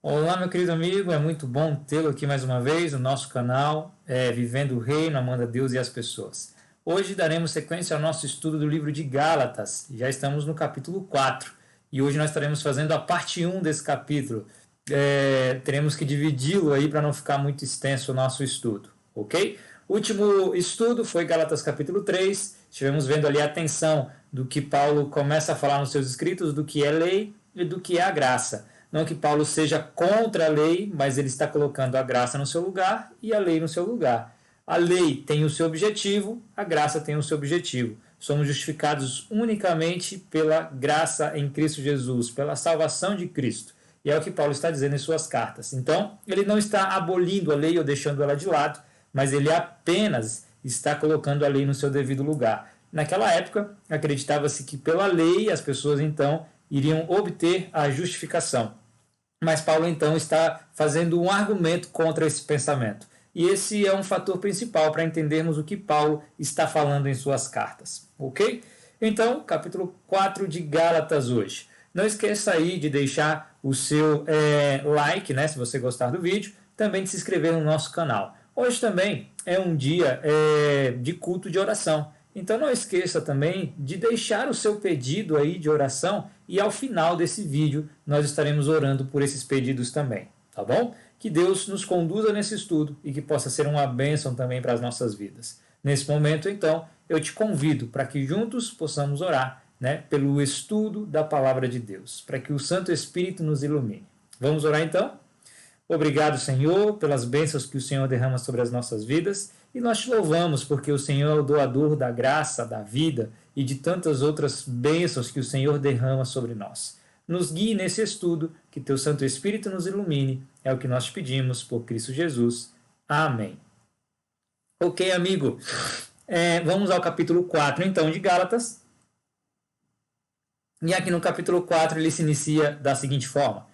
Olá, meu querido amigo, é muito bom tê-lo aqui mais uma vez no nosso canal, Vivendo o Reino, Amando a Deus e as Pessoas. Hoje daremos sequência ao nosso estudo do livro de Gálatas, já estamos no capítulo 4 e hoje nós estaremos fazendo a parte 1 desse capítulo. Teremos que dividi-lo aí para não ficar muito extenso o nosso estudo, ok? O último estudo foi Gálatas capítulo 3, estivemos vendo ali a tensão do que Paulo começa a falar nos seus escritos, do que é lei e do que é a graça. Não que Paulo seja contra a lei, mas ele está colocando a graça no seu lugar e a lei no seu lugar. A lei tem o seu objetivo, a graça tem o seu objetivo. Somos justificados unicamente pela graça em Cristo Jesus, pela salvação de Cristo. E é o que Paulo está dizendo em suas cartas. Então, ele não está abolindo a lei ou deixando ela de lado, mas ele apenas está colocando a lei no seu devido lugar. Naquela época, acreditava-se que pela lei as pessoas então iriam obter a justificação. Mas Paulo então está fazendo um argumento contra esse pensamento. E esse é um fator principal para entendermos o que Paulo está falando em suas cartas. Ok? Então, capítulo 4 de Gálatas hoje. Não esqueça aí de deixar o seu like, né, se você gostar do vídeo, também de se inscrever no nosso canal. Hoje também é um dia de culto de oração. Então não esqueça também de deixar o seu pedido aí de oração e ao final desse vídeo nós estaremos orando por esses pedidos também, tá bom? Que Deus nos conduza nesse estudo e que possa ser uma bênção também para as nossas vidas. Nesse momento, então, eu te convido para que juntos possamos orar, né, pelo estudo da palavra de Deus, para que o Santo Espírito nos ilumine. Vamos orar então? Obrigado, Senhor, pelas bênçãos que o Senhor derrama sobre as nossas vidas e nós te louvamos porque o Senhor é o doador da graça, da vida e de tantas outras bênçãos que o Senhor derrama sobre nós. Nos guie nesse estudo, que teu Santo Espírito nos ilumine, é o que nós te pedimos por Cristo Jesus. Amém. Ok, amigo, vamos ao capítulo 4 então de Gálatas. E aqui no capítulo 4 ele se inicia da seguinte forma: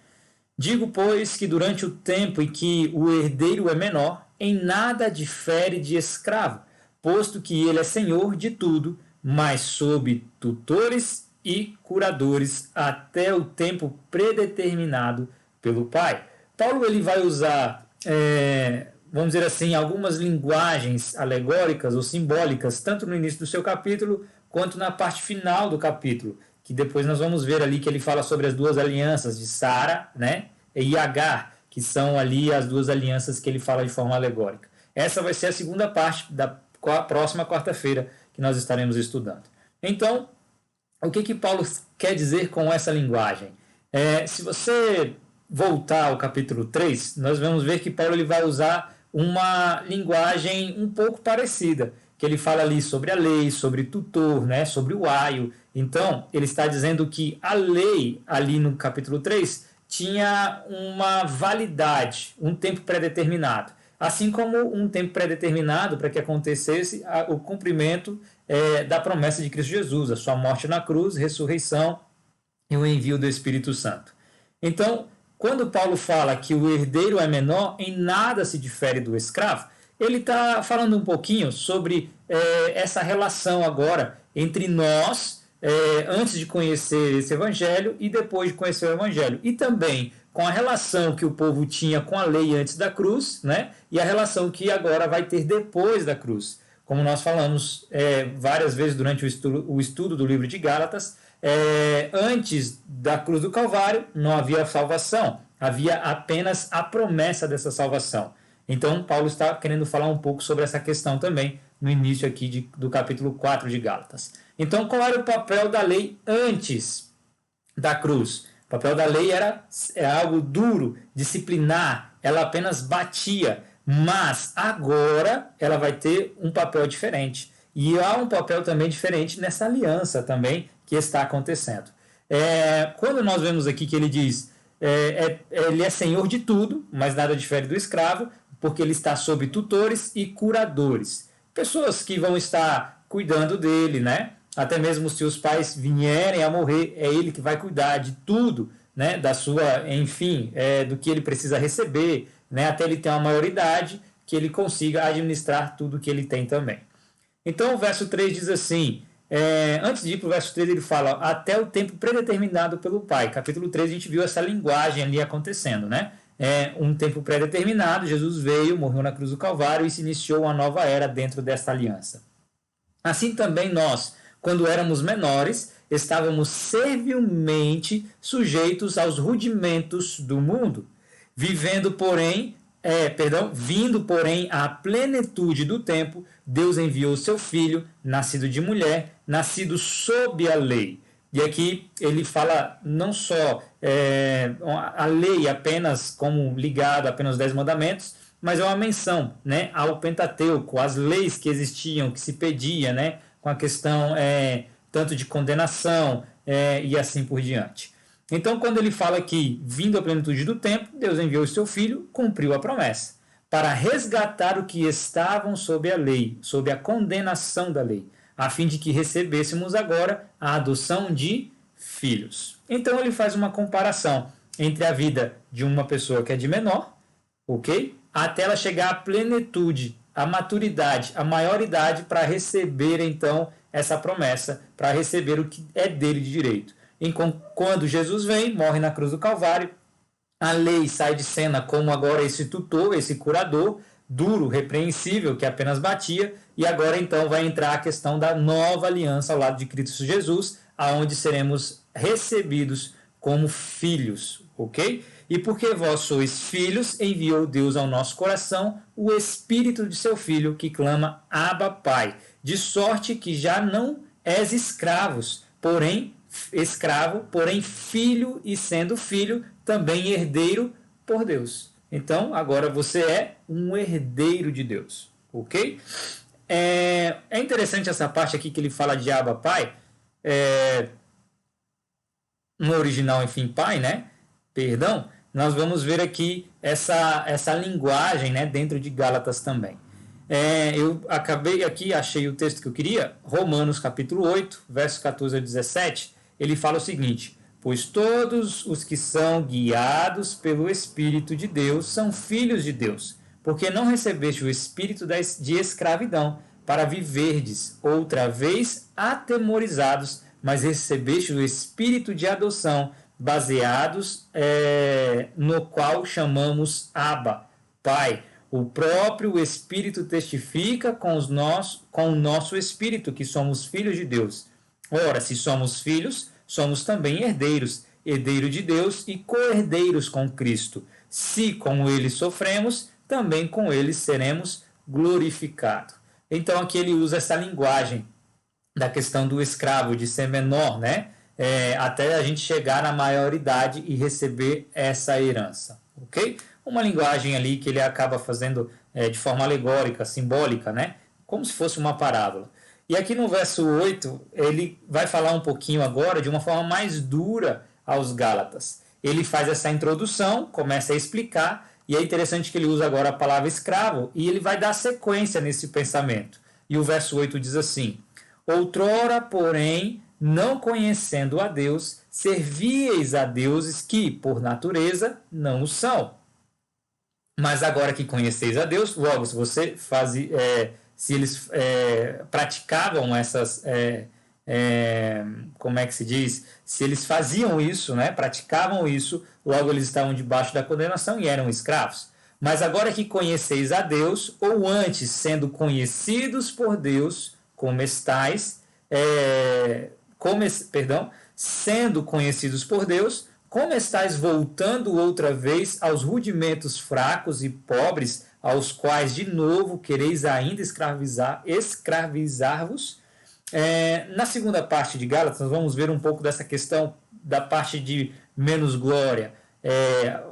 digo, pois, que durante o tempo em que o herdeiro é menor, em nada difere de escravo, posto que ele é senhor de tudo, mas sob tutores e curadores até o tempo predeterminado pelo Pai. Paulo ele vai usar, vamos dizer assim, algumas linguagens alegóricas ou simbólicas, tanto no início do seu capítulo, quanto na parte final do capítulo, que depois nós vamos ver ali que ele fala sobre as duas alianças de Sara, né, e Agar, que são ali as duas alianças que ele fala de forma alegórica. Essa vai ser a segunda parte da próxima quarta-feira que nós estaremos estudando. Então, o que Paulo quer dizer com essa linguagem? Se você voltar ao capítulo 3, nós vamos ver que Paulo ele vai usar uma linguagem um pouco parecida, que ele fala ali sobre a lei, sobre tutor, né, sobre o aio. Então, ele está dizendo que a lei, ali no capítulo 3, tinha uma validade, um tempo pré-determinado. Assim como um tempo pré-determinado para que acontecesse o cumprimento da promessa de Cristo Jesus, a sua morte na cruz, ressurreição e o envio do Espírito Santo. Então, quando Paulo fala que o herdeiro é menor, em nada se difere do escravo, ele está falando um pouquinho sobre essa relação agora entre nós, antes de conhecer esse evangelho e depois de conhecer o evangelho. E também com a relação que o povo tinha com a lei antes da cruz, né? E a relação que agora vai ter depois da cruz. Como nós falamos várias vezes durante o estudo do livro de Gálatas, antes da cruz do Calvário não havia salvação, havia apenas a promessa dessa salvação. Então, Paulo está querendo falar um pouco sobre essa questão também no início aqui do capítulo 4 de Gálatas. Então, qual era o papel da lei antes da cruz? O papel da lei era algo duro, disciplinar, ela apenas batia, mas agora ela vai ter um papel diferente. E há um papel também diferente nessa aliança também que está acontecendo. Quando nós vemos aqui que ele diz, ele é senhor de tudo, mas nada difere do escravo, porque ele está sob tutores e curadores. Pessoas que vão estar cuidando dele, né? Até mesmo se os pais vierem a morrer, é ele que vai cuidar de tudo, né? Da sua, enfim, do que ele precisa receber, né? Até ele ter uma maioridade, que ele consiga administrar tudo que ele tem também. Então o verso 3 diz assim, antes de ir para o verso 3 ele fala, até o tempo predeterminado pelo Pai. Capítulo 3 a gente viu essa linguagem ali acontecendo, né? um tempo pré-determinado. Jesus veio, morreu na cruz do Calvário e se iniciou uma nova era dentro desta aliança. Assim também nós, quando éramos menores, estávamos servilmente sujeitos aos rudimentos do mundo, vindo, porém, à plenitude do tempo, Deus enviou seu Filho, nascido de mulher, nascido sob a lei. E aqui ele fala não só a lei apenas como ligado apenas aos 10 mandamentos, mas é uma menção, né, ao Pentateuco, às leis que existiam, que se pedia, né, com a questão tanto de condenação e assim por diante. Então, quando ele fala que, vindo à plenitude do tempo, Deus enviou o seu Filho, cumpriu a promessa, para resgatar o que estavam sob a lei, sob a condenação da lei, a fim de que recebêssemos agora a adoção de filhos. Então, ele faz uma comparação entre a vida de uma pessoa que é de menor, ok? Até ela chegar à plenitude, à maturidade, à maioridade, para receber, então, essa promessa, para receber o que é dele de direito. Quando Jesus vem, morre na cruz do Calvário, a lei sai de cena como agora esse tutor, esse curador, duro, repreensível, que apenas batia, e agora então vai entrar a questão da nova aliança ao lado de Cristo Jesus, aonde seremos recebidos como filhos, ok? E porque vós sois filhos, enviou Deus ao nosso coração o Espírito de seu Filho, que clama, Abba, Pai, de sorte que já não és escravos, porém filho, e sendo filho, também herdeiro por Deus. Então, agora você é um herdeiro de Deus, ok? É interessante essa parte aqui que ele fala de Abba, Pai, no original, enfim, Pai, né? Perdão, nós vamos ver aqui essa linguagem, né, dentro de Gálatas também. Eu acabei aqui, achei o texto que eu queria, Romanos capítulo 8, versos 14 a 17, ele fala o seguinte: pois todos os que são guiados pelo Espírito de Deus são filhos de Deus, porque não recebeste o espírito de escravidão para viverdes outra vez atemorizados, mas recebeste o espírito de adoção, baseados no qual chamamos Abba, Pai. O próprio Espírito testifica com o nosso espírito que somos filhos de Deus. Ora, se somos filhos, somos também herdeiros, herdeiro de Deus e co-herdeiros com Cristo. Se com ele sofremos, também com ele seremos glorificados. Então aqui ele usa essa linguagem da questão do escravo, de ser menor, né? Até a gente chegar na maioridade e receber essa herança, ok? Uma linguagem ali que ele acaba fazendo de forma alegórica, simbólica, né? Como se fosse uma parábola. E aqui no verso 8, ele vai falar um pouquinho agora de uma forma mais dura aos Gálatas. Ele faz essa introdução, começa a explicar, e é interessante que ele usa agora a palavra escravo, e ele vai dar sequência nesse pensamento. E o verso 8 diz assim: outrora, porém, não conhecendo a Deus, servíeis a deuses que, por natureza, não o são. Mas agora que conheceis a Deus, logo, se eles praticavam essas, como é que se diz? Se eles faziam isso, né, praticavam isso, logo eles estavam debaixo da condenação e eram escravos. Mas agora que conheceis a Deus, ou antes, sendo conhecidos por Deus, como estáis, sendo conhecidos por Deus, como estáis voltando outra vez aos rudimentos fracos e pobres, aos quais de novo quereis ainda escravizar-vos? Na segunda parte de Gálatas, nós vamos ver um pouco dessa questão da parte de menos glória,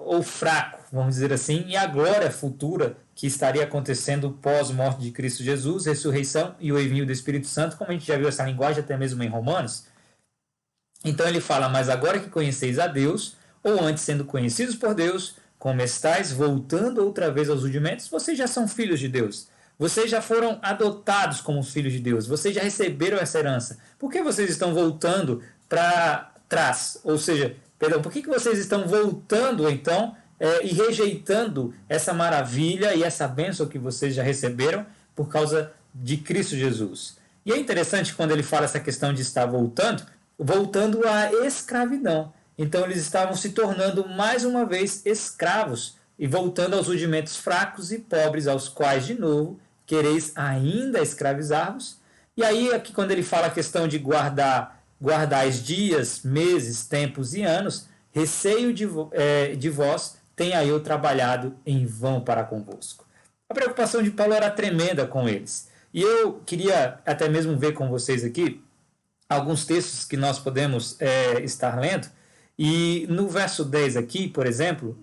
ou fraco, vamos dizer assim, e a glória futura que estaria acontecendo pós-morte de Cristo Jesus, ressurreição e o envio do Espírito Santo, como a gente já viu essa linguagem até mesmo em Romanos. Então ele fala, mas agora que conheceis a Deus, ou antes sendo conhecidos por Deus, como estáis voltando outra vez aos rudimentos, vocês já são filhos de Deus. Vocês já foram adotados como filhos de Deus. Vocês já receberam essa herança. Por que vocês estão voltando para trás? Ou seja, por que vocês estão voltando, então, e rejeitando essa maravilha e essa bênção que vocês já receberam por causa de Cristo Jesus? E é interessante quando ele fala essa questão de estar voltando à escravidão. Então eles estavam se tornando mais uma vez escravos e voltando aos rudimentos fracos e pobres, aos quais, de novo, quereis ainda escravizar-vos. E aí, aqui, quando ele fala a questão de guardais dias, meses, tempos e anos, receio de vós, tenha eu trabalhado em vão para convosco. A preocupação de Paulo era tremenda com eles. E eu queria até mesmo ver com vocês aqui alguns textos que nós podemos estar lendo. E no verso 10 aqui, por exemplo,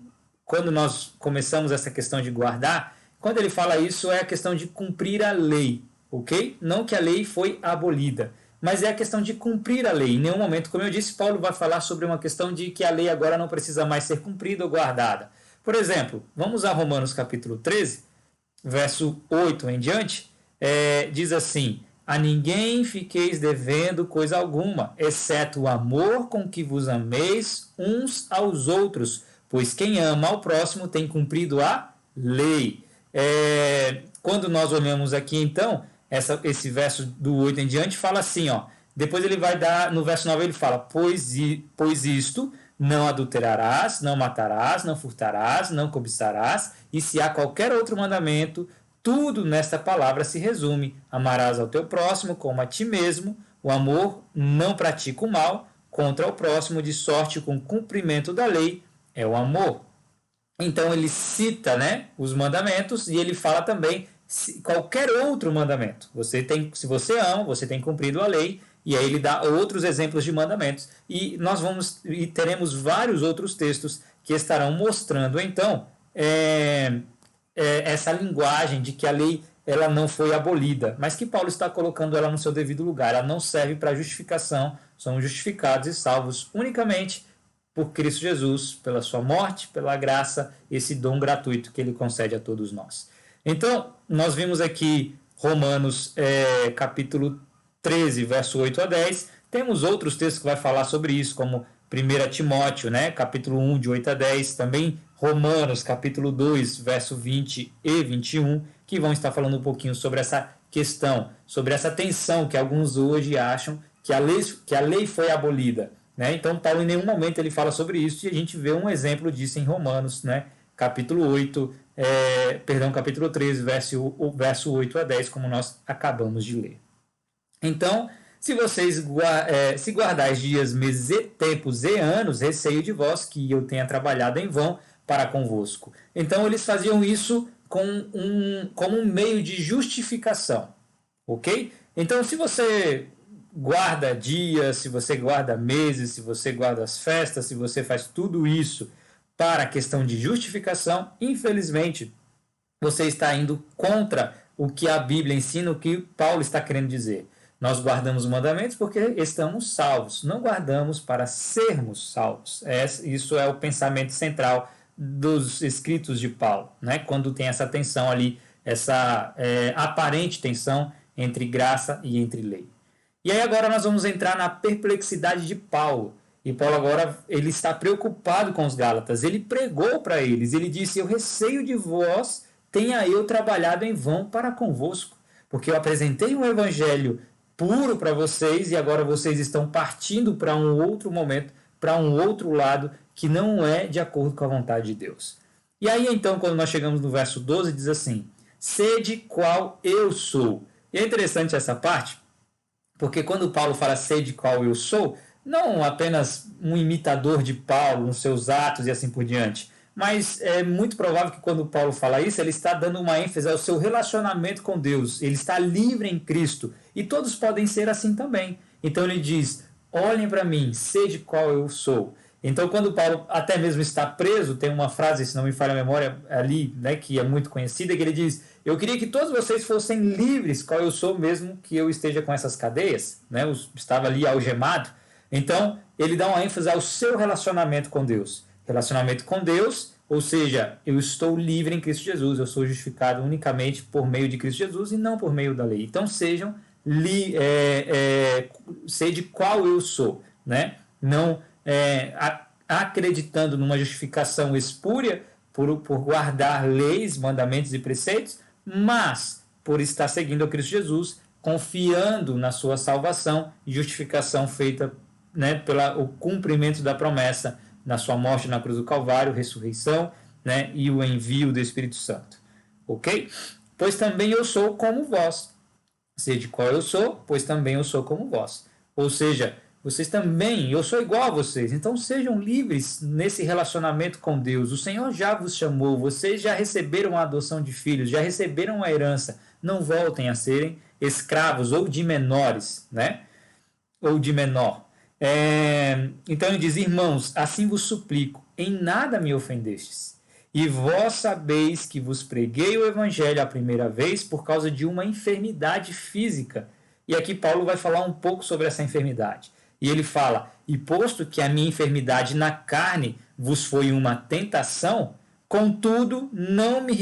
quando nós começamos essa questão de guardar, quando ele fala isso é a questão de cumprir a lei, ok? Não que a lei foi abolida, mas é a questão de cumprir a lei. Em nenhum momento, como eu disse, Paulo vai falar sobre uma questão de que a lei agora não precisa mais ser cumprida ou guardada. Por exemplo, vamos a Romanos capítulo 13, verso 8 em diante, diz assim: a ninguém fiqueis devendo coisa alguma, exceto o amor com que vos ameis uns aos outros, pois quem ama ao próximo tem cumprido a lei. Quando nós olhamos aqui, então, esse verso do 8 em diante fala assim, ó, depois ele vai dar, no verso 9 ele fala, pois isto, não adulterarás, não matarás, não furtarás, não cobiçarás, e se há qualquer outro mandamento, tudo nesta palavra se resume: amarás ao teu próximo como a ti mesmo. O amor não pratica o mal contra o próximo, de sorte que o cumprimento da lei é o amor. Então ele cita, né, os mandamentos, e ele fala também qualquer outro mandamento. Se você ama, você tem cumprido a lei. E aí ele dá outros exemplos de mandamentos. E nós teremos vários outros textos que estarão mostrando, então, essa linguagem de que a lei ela não foi abolida, mas que Paulo está colocando ela no seu devido lugar. Ela não serve para justificação. Somos justificados e salvos unicamente por Cristo Jesus, pela sua morte, pela graça, esse dom gratuito que ele concede a todos nós. Então, nós vimos aqui Romanos capítulo 13, verso 8 a 10. Temos outros textos que vai falar sobre isso, como 1 Timóteo, né, capítulo 1, de 8 a 10. Também Romanos, capítulo 2, verso 20 e 21, que vão estar falando um pouquinho sobre essa questão, sobre essa tensão que alguns hoje acham que a lei foi abolida. Né? Então, Paulo, em nenhum momento, ele fala sobre isso, e a gente vê um exemplo disso em Romanos, né, capítulo 13, verso 8 a 10, como nós acabamos de ler. Então, se vocês se guardais dias, meses, tempos e anos, receio de vós que eu tenha trabalhado em vão para convosco. Então, eles faziam isso como um meio de justificação, ok? Então, se você guarda dias, se você guarda meses, se você guarda as festas, se você faz tudo isso para a questão de justificação, infelizmente, você está indo contra o que a Bíblia ensina, o que Paulo está querendo dizer. Nós guardamos os mandamentos porque estamos salvos, não guardamos para sermos salvos. Isso é o pensamento central dos escritos de Paulo, né? Quando tem essa tensão ali, essa aparente tensão entre graça e entre lei. E aí agora nós vamos entrar na perplexidade de Paulo. E Paulo agora ele está preocupado com os Gálatas. Ele pregou para eles, ele disse: eu receio de vós, tenha eu trabalhado em vão para convosco, porque eu apresentei um evangelho puro para vocês e agora vocês estão partindo para um outro momento, para um outro lado que não é de acordo com a vontade de Deus. E aí então, quando nós chegamos no verso 12, diz assim: sede qual eu sou. E é interessante essa parte, porque quando Paulo fala sede qual eu sou, não apenas um imitador de Paulo nos seus atos e assim por diante, mas é muito provável que quando Paulo fala isso, ele está dando uma ênfase ao seu relacionamento com Deus. Ele está livre em Cristo. E todos podem ser assim também. Então ele diz: olhem para mim, sede qual eu sou. Então quando Paulo até mesmo está preso, tem uma frase, se não me falha a memória, ali, né, que é muito conhecida, que ele diz: eu queria que todos vocês fossem livres qual eu sou, mesmo que eu esteja com essas cadeias. Né? Eu estava ali algemado. Então ele dá uma ênfase ao seu relacionamento com Deus. Relacionamento com Deus, ou seja, eu estou livre em Cristo Jesus, eu sou justificado unicamente por meio de Cristo Jesus e não por meio da lei. Então sejam sede qual eu sou, né? Não acreditando numa justificação espúria por guardar leis, mandamentos e preceitos, mas por estar seguindo a Cristo Jesus, confiando na sua salvação e justificação feita, né, pelo cumprimento da promessa na sua morte na cruz do Calvário, ressurreição né, e o envio do Espírito Santo. Ok? Pois também eu sou como vós. Sede qual eu sou, pois também eu sou como vós. Ou seja, vocês também, eu sou igual a vocês. Então sejam livres nesse relacionamento com Deus. O Senhor já vos chamou, vocês já receberam a adoção de filhos, já receberam a herança. Não voltem a serem escravos ou de menores, né? Ou de menor. Então ele diz, irmãos, assim vos suplico, em nada me ofendestes. E vós sabeis que vos preguei o evangelho a primeira vez por causa de uma enfermidade física. E aqui Paulo vai falar um pouco sobre essa enfermidade. E ele fala, e posto que a minha enfermidade na carne vos foi uma tentação, contudo não me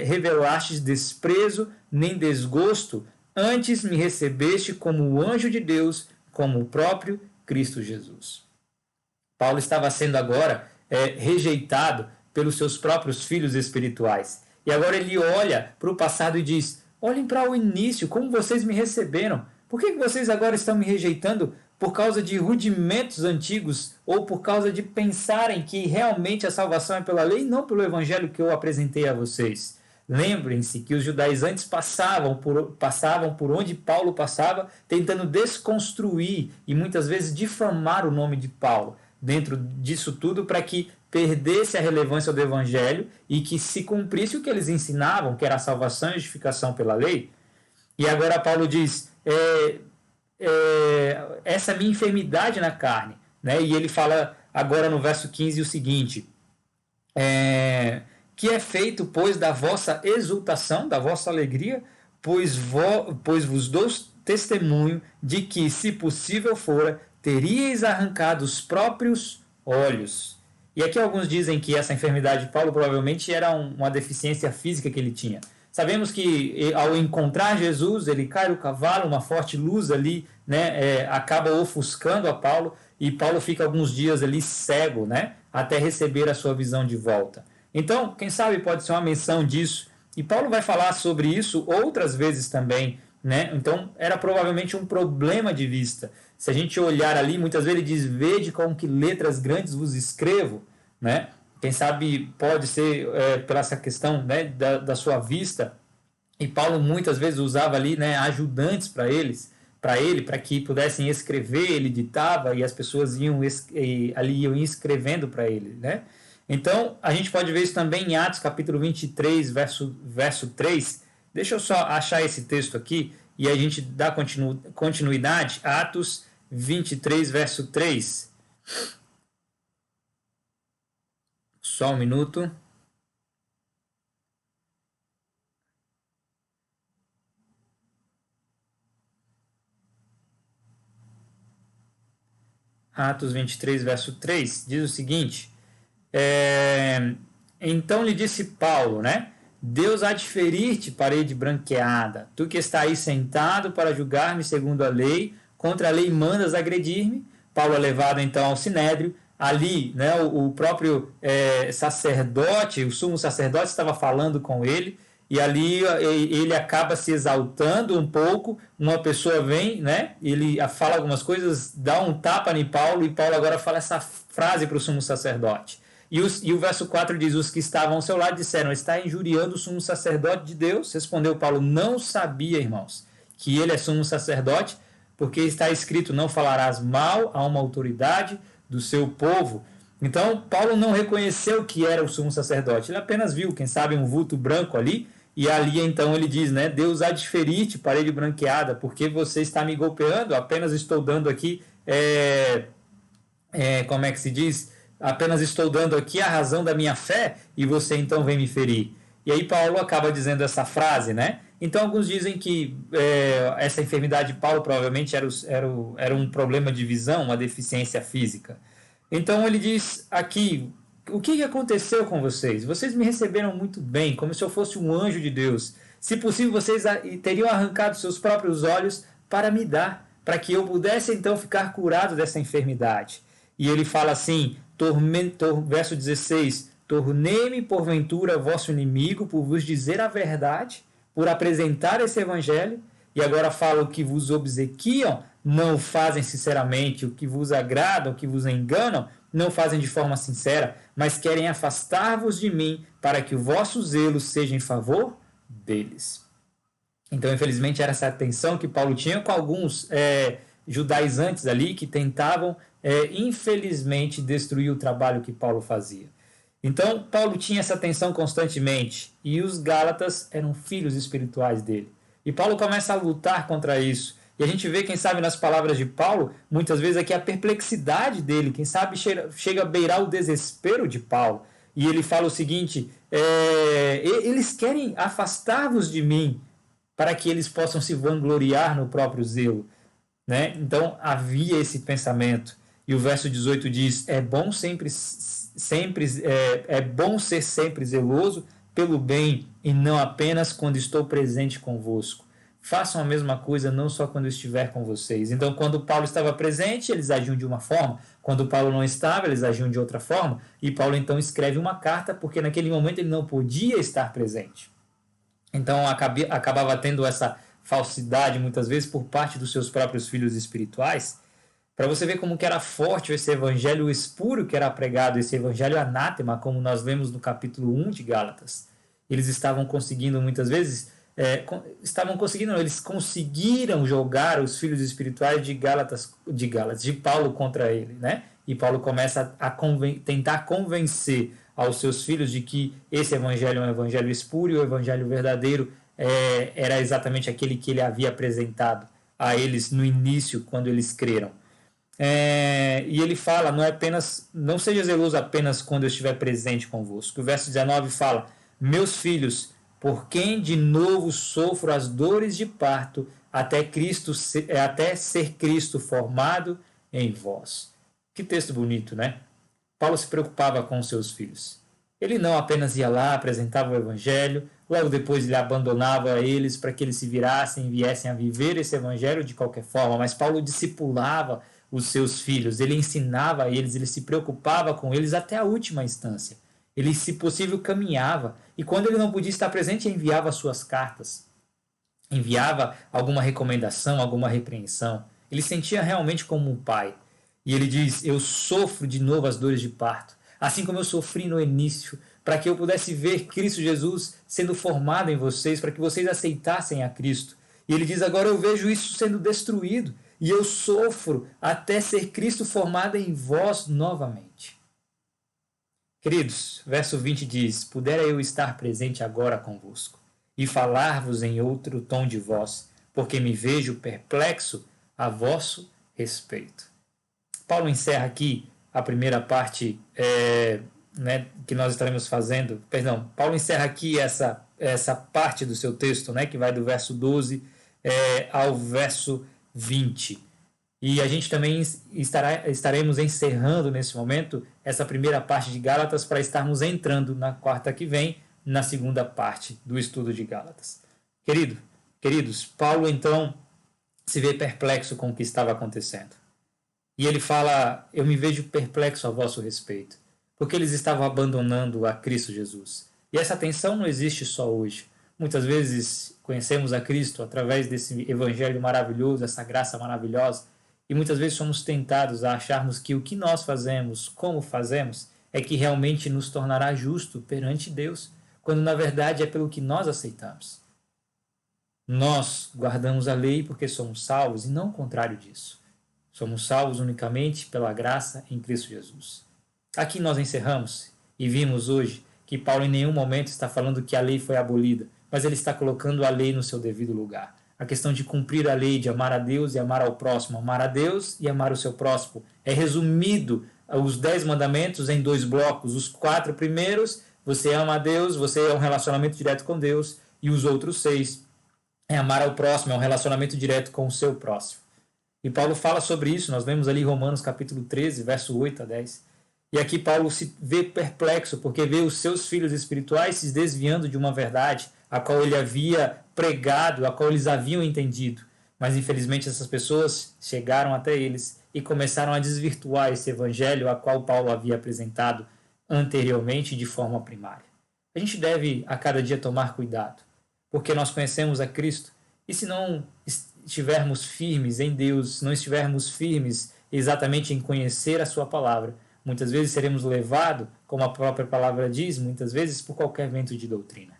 revelastes desprezo nem desgosto, antes me recebeste como o anjo de Deus, como o próprio Cristo Jesus. Paulo estava sendo agora rejeitado pelos seus próprios filhos espirituais. E agora ele olha para o passado e diz, olhem para o início, como vocês me receberam. Por que vocês agora estão me rejeitando por causa de rudimentos antigos ou por causa de pensarem que realmente a salvação é pela lei e não pelo evangelho que eu apresentei a vocês? Lembrem-se que os judaizantes passavam por onde Paulo passava, tentando desconstruir e muitas vezes difamar o nome de Paulo dentro disso tudo para que perdesse a relevância do evangelho e que se cumprisse o que eles ensinavam, que era a salvação e a justificação pela lei. E agora Paulo diz, essa minha enfermidade na carne, né? E ele fala agora no verso 15 o seguinte, que é feito, pois, da vossa exultação, da vossa alegria, pois vos dou testemunho de que, se possível fora, teríeis arrancado os próprios olhos. E aqui alguns dizem que essa enfermidade de Paulo provavelmente era uma deficiência física que ele tinha. Sabemos que ao encontrar Jesus, ele cai do cavalo, uma forte luz ali, né, acaba ofuscando a Paulo, e Paulo fica alguns dias ali cego, né, até receber a sua visão de volta. Então, quem sabe pode ser uma menção disso. E Paulo vai falar sobre isso outras vezes também, né? Então, era provavelmente um problema de vista. Se a gente olhar ali, muitas vezes ele diz, vede com que letras grandes vos escrevo, né? Quem sabe pode ser pela essa questão, né, da sua vista. E Paulo muitas vezes usava ali, né, ajudantes para ele, para que pudessem escrever, ele ditava e as pessoas iam escrevendo para ele, né? Então, a gente pode ver isso também em Atos capítulo 23, verso 3. Deixa eu só achar esse texto aqui e a gente dá continuidade. Atos 23, verso 3. Só um minuto. Atos 23, verso 3, diz o seguinte... Então lhe disse Paulo, né? Deus há de ferir-te, parede branqueada, tu que está aí sentado para julgar-me segundo a lei, contra a lei mandas agredir-me. Paulo é levado então ao sinédrio, ali, né, o próprio sacerdote, o sumo sacerdote estava falando com ele, e ali ele acaba se exaltando um pouco, uma pessoa vem, né, ele fala algumas coisas, dá um tapa em Paulo, e Paulo agora fala essa frase para o sumo sacerdote. E o verso 4 diz, os que estavam ao seu lado disseram, está injuriando o sumo sacerdote de Deus? Respondeu Paulo, não sabia, irmãos, que ele é sumo sacerdote, porque está escrito, não falarás mal a uma autoridade do seu povo. Então, Paulo não reconheceu que era o sumo sacerdote, ele apenas viu, quem sabe, um vulto branco ali, e ali então ele diz, né, Deus há de ferir-te, parede branqueada, porque você está me golpeando, apenas estou dando aqui, como é que se diz? Apenas estou dando aqui a razão da minha fé e você então vem me ferir. E aí Paulo acaba dizendo essa frase, né? Então alguns dizem que essa enfermidade de Paulo provavelmente era um problema de visão, uma deficiência física. Então ele diz aqui, o que aconteceu com vocês? Vocês me receberam muito bem, como se eu fosse um anjo de Deus. Se possível, vocês teriam arrancado seus próprios olhos para me dar, para que eu pudesse então ficar curado dessa enfermidade. E ele fala assim, verso 16, tornei-me porventura vosso inimigo por vos dizer a verdade, por apresentar esse evangelho, e agora fala o que vos obsequiam, não o fazem sinceramente, o que vos agradam, o que vos enganam, não fazem de forma sincera, mas querem afastar-vos de mim, para que o vosso zelo seja em favor deles. Então, infelizmente, era essa tensão que Paulo tinha com alguns judaizantes ali que tentavam, infelizmente, destruir o trabalho que Paulo fazia. Então, Paulo tinha essa tensão constantemente, e os Gálatas eram filhos espirituais dele. E Paulo começa a lutar contra isso. E a gente vê, quem sabe, nas palavras de Paulo, muitas vezes aqui a perplexidade dele, quem sabe chega a beirar o desespero de Paulo. E ele fala o seguinte, eles querem afastar-vos de mim, para que eles possam se vangloriar no próprio zelo. Né? Então, havia esse pensamento. E o verso 18 diz, é bom ser sempre zeloso pelo bem, e não apenas quando estou presente convosco. Façam a mesma coisa não só quando eu estiver com vocês. Então, quando Paulo estava presente, eles agiam de uma forma. Quando Paulo não estava, eles agiam de outra forma. E Paulo, então, escreve uma carta, porque naquele momento ele não podia estar presente. Então, acabava tendo essa falsidade, muitas vezes, por parte dos seus próprios filhos espirituais, para você ver como que era forte esse evangelho espúrio que era pregado, esse evangelho anátema, como nós lemos no capítulo 1 de Gálatas. Eles estavam conseguindo, muitas vezes, eles conseguiram jogar os filhos espirituais de Paulo contra ele, né? E Paulo começa a tentar convencer aos seus filhos de que esse evangelho é um evangelho espúrio, o evangelho verdadeiro era exatamente aquele que ele havia apresentado a eles no início, quando eles creram. E ele fala, não seja zeloso apenas quando eu estiver presente convosco. O verso 19 fala, meus filhos, por quem de novo sofro as dores de parto, até ser Cristo formado em vós. Que texto bonito, né? Paulo se preocupava com seus filhos. Ele não apenas ia lá, apresentava o evangelho, logo depois ele abandonava eles para que eles se virassem e viessem a viver esse evangelho de qualquer forma, mas Paulo discipulava os seus filhos, ele ensinava a eles, ele se preocupava com eles até a última instância. Ele, se possível, caminhava, e quando ele não podia estar presente, enviava suas cartas, enviava alguma recomendação, alguma repreensão. Ele sentia realmente como um pai. E ele diz, eu sofro de novo as dores de parto, assim como eu sofri no início, para que eu pudesse ver Cristo Jesus sendo formado em vocês, para que vocês aceitassem a Cristo. E ele diz, agora eu vejo isso sendo destruído, e eu sofro até ser Cristo formado em vós novamente. Queridos, verso 20 diz, pudera eu estar presente agora convosco, e falar-vos em outro tom de voz, porque me vejo perplexo a vosso respeito. Paulo encerra aqui a primeira parte que nós estaremos fazendo. Perdão, Paulo encerra aqui essa parte do seu texto, que vai do verso 12 ao verso 20. E a gente também estaremos encerrando nesse momento essa primeira parte de Gálatas para estarmos entrando na quarta que vem, na segunda parte do estudo de Gálatas. Queridos, Paulo então se vê perplexo com o que estava acontecendo. E ele fala, eu me vejo perplexo a vosso respeito, porque eles estavam abandonando a Cristo Jesus. E essa tensão não existe só hoje. Muitas vezes conhecemos a Cristo através desse evangelho maravilhoso, essa graça maravilhosa, e muitas vezes somos tentados a acharmos que o que nós fazemos, como fazemos, é que realmente nos tornará justo perante Deus, quando na verdade é pelo que nós aceitamos. Nós guardamos a lei porque somos salvos, e não o contrário disso. Somos salvos unicamente pela graça em Cristo Jesus. Aqui nós encerramos e vimos hoje que Paulo em nenhum momento está falando que a lei foi abolida, mas ele está colocando a lei no seu devido lugar. A questão de cumprir a lei, de amar a Deus e amar ao próximo, amar a Deus e amar o seu próximo, é resumido os 10 mandamentos em 2 blocos. Os 4 primeiros, você ama a Deus, você é um relacionamento direto com Deus, e os outros 6 é amar ao próximo, é um relacionamento direto com o seu próximo. E Paulo fala sobre isso, nós lemos ali Romanos capítulo 13, verso 8 a 10. E aqui Paulo se vê perplexo, porque vê os seus filhos espirituais se desviando de uma verdade a qual ele havia pregado, a qual eles haviam entendido. Mas infelizmente essas pessoas chegaram até eles e começaram a desvirtuar esse evangelho a qual Paulo havia apresentado anteriormente de forma primária. A gente deve a cada dia tomar cuidado, porque nós conhecemos a Cristo, e se não estivermos firmes em Deus, se não estivermos firmes exatamente em conhecer a sua palavra, muitas vezes seremos levados, como a própria palavra diz, muitas vezes por qualquer vento de doutrina.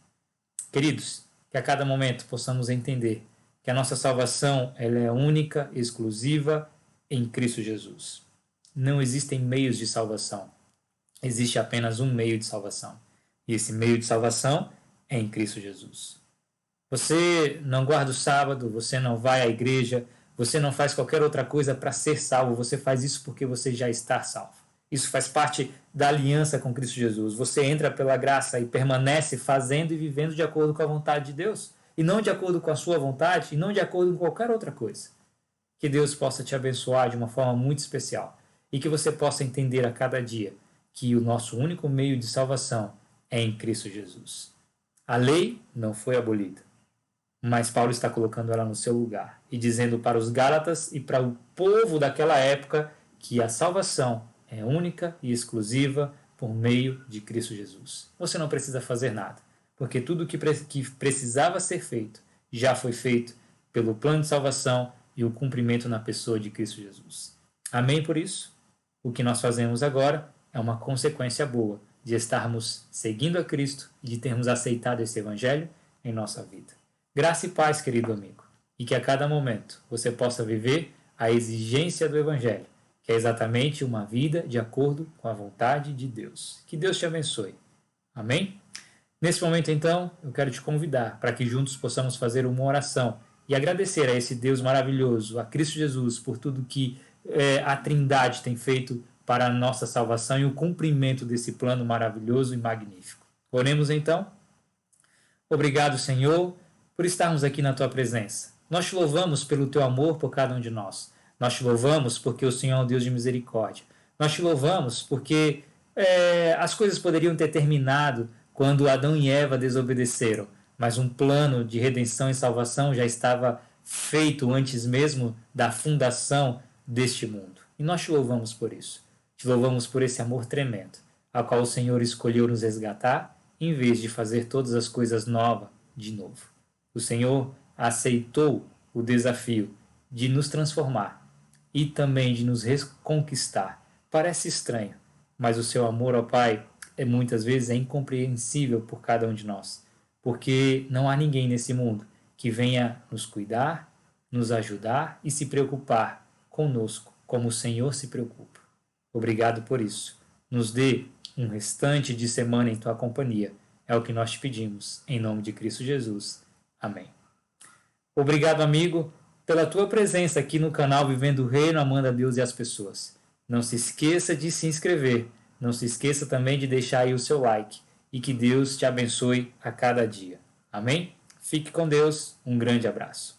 Queridos, que a cada momento possamos entender que a nossa salvação ela é única, exclusiva em Cristo Jesus. Não existem meios de salvação. Existe apenas um meio de salvação. E esse meio de salvação é em Cristo Jesus. Você não guarda o sábado, você não vai à igreja, você não faz qualquer outra coisa para ser salvo, você faz isso porque você já está salvo. Isso faz parte da aliança com Cristo Jesus. Você entra pela graça e permanece fazendo e vivendo de acordo com a vontade de Deus, e não de acordo com a sua vontade, e não de acordo com qualquer outra coisa. Que Deus possa te abençoar de uma forma muito especial, e que você possa entender a cada dia que o nosso único meio de salvação é em Cristo Jesus. A lei não foi abolida, mas Paulo está colocando ela no seu lugar e dizendo para os Gálatas e para o povo daquela época que a salvação é única e exclusiva por meio de Cristo Jesus. Você não precisa fazer nada, porque tudo que precisava ser feito já foi feito pelo plano de salvação e o cumprimento na pessoa de Cristo Jesus. Amém por isso? O que nós fazemos agora é uma consequência boa de estarmos seguindo a Cristo e de termos aceitado esse Evangelho em nossa vida. Graça e paz, querido amigo, e que a cada momento você possa viver a exigência do Evangelho, que é exatamente uma vida de acordo com a vontade de Deus. Que Deus te abençoe. Amém? Nesse momento, então, eu quero te convidar para que juntos possamos fazer uma oração e agradecer a esse Deus maravilhoso, a Cristo Jesus, por tudo que a Trindade tem feito para a nossa salvação e o cumprimento desse plano maravilhoso e magnífico. Oremos então. Obrigado, Senhor, por estarmos aqui na Tua presença. Nós te louvamos pelo Teu amor por cada um de nós. Nós te louvamos porque o Senhor é um Deus de misericórdia. Nós te louvamos porque as coisas poderiam ter terminado quando Adão e Eva desobedeceram, mas um plano de redenção e salvação já estava feito antes mesmo da fundação deste mundo. E nós te louvamos por isso. Te louvamos por esse amor tremendo, a qual o Senhor escolheu nos resgatar, em vez de fazer todas as coisas novas de novo. O Senhor aceitou o desafio de nos transformar e também de nos reconquistar. Parece estranho, mas o seu amor ao Pai muitas vezes é incompreensível por cada um de nós, porque não há ninguém nesse mundo que venha nos cuidar, nos ajudar e se preocupar conosco, como o Senhor se preocupa. Obrigado por isso. Nos dê um restante de semana em Tua companhia. É o que nós te pedimos, em nome de Cristo Jesus. Amém. Obrigado, amigo, pela tua presença aqui no canal Vivendo o Reino, Amando a Deus e as Pessoas. Não se esqueça de se inscrever. Não se esqueça também de deixar aí o seu like. E que Deus te abençoe a cada dia. Amém? Fique com Deus. Um grande abraço.